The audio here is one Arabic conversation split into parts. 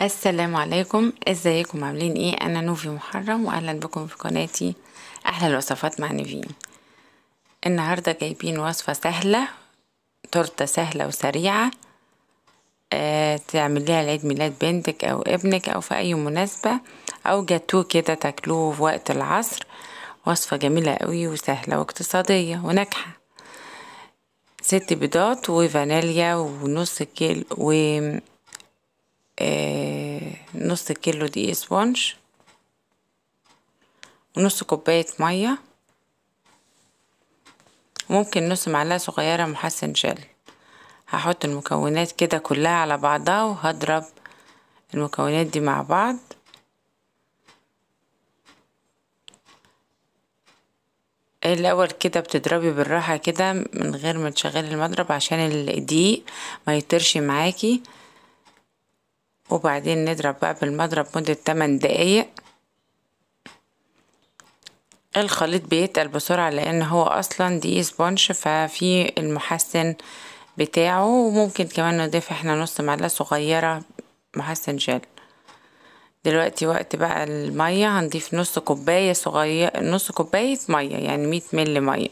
السلام عليكم، ازيكم؟ عاملين ايه؟ انا نوفي محرم واهلا بكم في قناتي احلى الوصفات مع نيفين. النهارده جايبين وصفه سهله، تورته سهله وسريعه. تعمليها لعيد ميلاد بنتك او ابنك او في اي مناسبه، او جاتوه كده تاكلوه في وقت العصر. وصفه جميله قوي وسهله واقتصاديه وناجحه. 6 بيضات وفانيليا ونص كيلو نص كيلو دقيق سبونج ونص كوباية مية، وممكن نص معلقة صغيرة محسن جل. هحط المكونات كده كلها على بعضها وهضرب المكونات دي مع بعض. الاول كده بتضربي بالراحة كده من غير ما تشغلي المضرب عشان الدقيق ما يطرش معاكي، وبعدين نضرب بقى بالمضرب مدة 8 دقايق. الخليط بيتقل بسرعة لان هو اصلا دقيق سبونج ففي المحسن بتاعه، وممكن كمان نضيف احنا نص معلقة صغيرة محسن جل. دلوقتي وقت بقى المية هنضيف نص كوباية صغيرة، نص كوباية مية يعني 100 مل مية،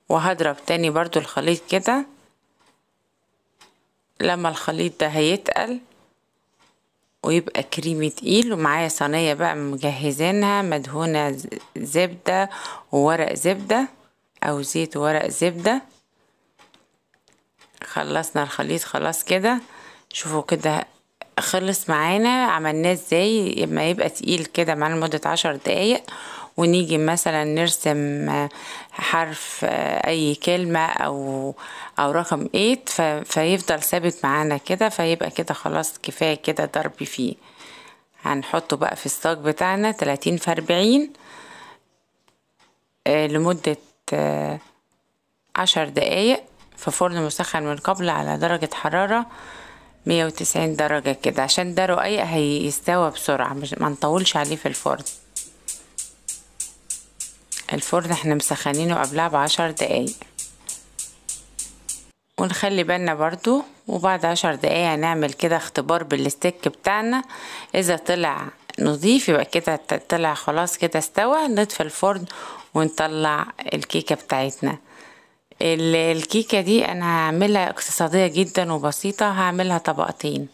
وهضرب تاني برضو الخليط كده. لما الخليط ده هيتقل ويبقى كريمي تقيل، ومعايا صينية بقى مجهزينها مدهونة زبدة وورق زبدة او زيت وورق زبدة. خلصنا الخليط خلاص كده، شوفوا كده خلص معانا. عملناه ازاي؟ لما يبقى تقيل كده معانا لمدة 10 دقايق، ونيجي مثلا نرسم حرف اي كلمة او رقم 8 فيفضل ثابت معانا كده، فيبقى كده خلاص كفاية كده ضرب فيه. هنحطه بقى في الصاج بتاعنا 30 في 40 لمدة 10 دقايق في فرن مسخن من قبل على درجة حرارة 190 درجة كده، عشان ده رقيق هيستوى بسرعة، مش ما نطولش عليه في الفرن. الفرن احنا مسخنينه قبلها ب10 دقايق، ونخلي بالنا برضو. وبعد 10 دقايق هنعمل كده اختبار بالستيك بتاعنا، اذا طلع نضيف يبقى كده طلع خلاص كده استوى. نطفي الفرن ونطلع الكيكة بتاعتنا. الكيكة دي انا هعملها اقتصادية جدا وبسيطة، هعملها طبقتين،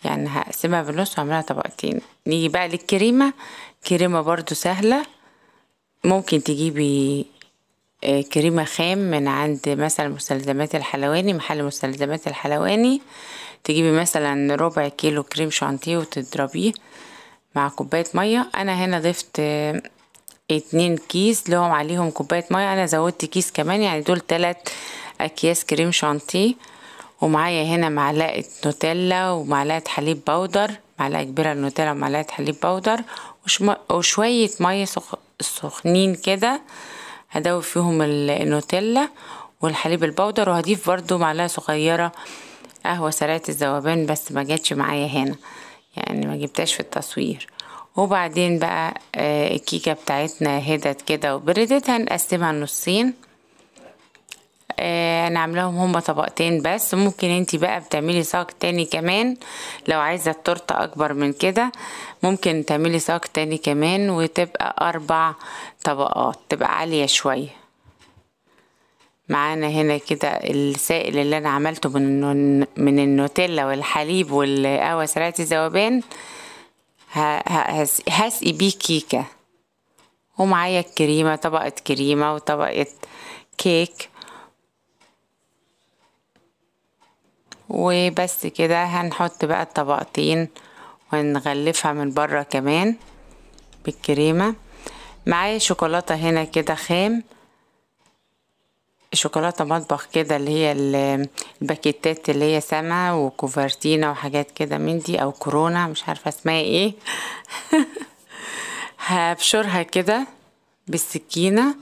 يعني هقسمها بالنص واعملها طبقتين. نيجي بقى للكريمة. كريمة برضو سهلة، ممكن تجيبي كريمة خام من عند مثلا مستلزمات الحلواني، محل مستلزمات الحلواني. تجيبي مثلا ربع كيلو كريم شانتيه وتضربيه مع كوباية مية. انا هنا ضفت 2 كيس لهم عليهم كوباية مية، انا زودت كيس كمان، يعني دول 3 اكياس كريم شانتيه. ومعايا هنا معلقة نوتيلا ومعلقة حليب بودر، معلقة كبيرة نوتيلا ومعلقة حليب بودر، وشوية مية سخنين كده. هدوب فيهم النوتيلا والحليب البودر، وهضيف برضو معلقة صغيرة قهوة سريعة الذوبان، بس ما جاتش معايا هنا، يعني ما جبتهاش في التصوير. وبعدين بقى الكيكة بتاعتنا هدت كده وبردت، هنقسمها نصين. انا عاملاهم هما طبقتين بس، ممكن انتي بقى بتعملي صاج تاني كمان لو عايزة التورتة اكبر من كده، ممكن تعملي صاج تاني كمان وتبقى 4 طبقات، تبقى عالية شوية. معانا هنا كده السائل اللي انا عملته من النوتيلا والحليب والقهوة سريعة الذوبان، هسقي بيه كيكة. ومعايا الكريمة، طبقة كريمة وطبقة كيك، وبس كده. هنحط بقى الطبقتين ونغلفها من بره كمان بالكريمة. معايا شوكولاتة هنا كده خام، شوكولاتة مطبخ كده، اللي هي الباكيتات اللي هي سما وكوفرتينا وحاجات كده من دي، او كورونا مش عارفة اسمها ايه. هبشرها كده بالسكينة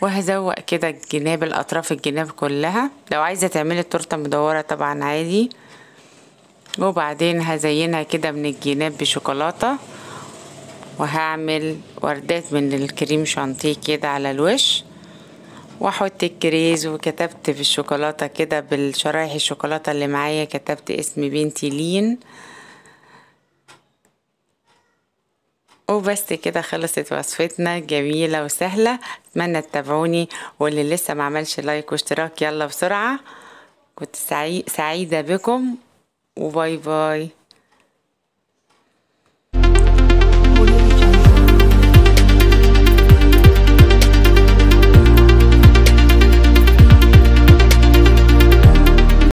وهزوق كده الجناب، الاطراف الجناب كلها. لو عايزة تعملي التورتة مدورة طبعا عادي. وبعدين هزينها كده من الجناب بشوكولاتة، وهعمل وردات من الكريم شانتيه كده على الوش، واحط الكريز، وكتبت في الشوكولاتة كده بالشرايح الشوكولاتة اللي معايا كتبت اسم بنتي لين. وبس كده خلصت وصفتنا جميلة وسهلة. اتمنى تتابعوني، واللي لسه ما عملش لايك واشتراك يلا بسرعة. كنت سعيدة بكم، وباي باي.